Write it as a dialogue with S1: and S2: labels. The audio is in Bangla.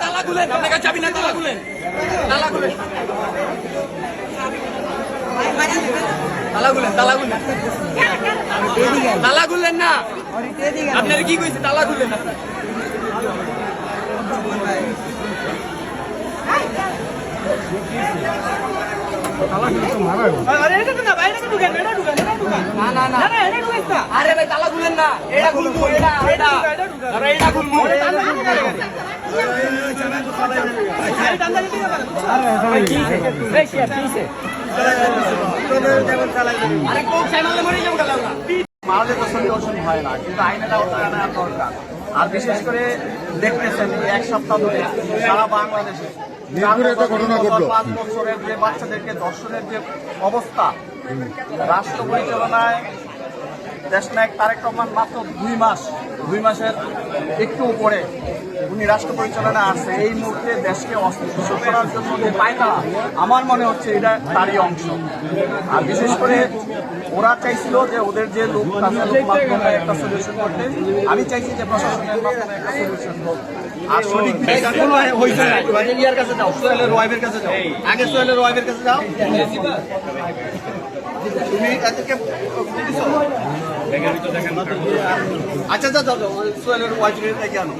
S1: তালা খুলেন, আপনার কাছে চাবি না, তালা খুলেন, তালা খুলেন, তালা খুলেন, তালা খুলেন, তালা খুললেন না। আপনারা কি কইছে? তালা খুললেন না। আরে ভাই তালা খুলেন না, এটা খুলবো, এটা খুলবো। আরে কোন চ্যানেলে মরে যাবো গেল না।
S2: মারলে তো সলিউশন হয় না, কিন্তু আইনের আওতায় আনা দরকার। আর বিশেষ করে দেখতেছেন এই এক সপ্তাহ ধরে সারা বাংলাদেশে 5 বছরের যে বাচ্চাদেরকে ধর্ষণের যে অবস্থা, রাষ্ট্র পরিচালনায় দেশনায়ক তারেক রহমান মাত্র 2 মাসের একটু উপরে উনি রাষ্ট্র পরিচালনায় আসছে। এই মুহূর্তে দেশকে অস্থিতিশীল করার জন্য যে পায়তারা, আমার মনে হচ্ছে এটা তারই অংশ। আর বিশেষ করে ওরা চাইছিল যে ওদের যে লোক মাধ্যমে একটা সলিউশন করতে, আমি চাইছি যে প্রশাসনের মাধ্যমে একটা সলিউশন হোক। আর সঠিক ইয়ার কাছে যাও, সোহেলের ওয়াইফের কাছে যাও, আগে সোহেলের ওয়াইফের কাছে যাও। তুমি এদেরকে আচ্ছা যাও যাও, সোহেলের ওয়াইফের থেকে আনো।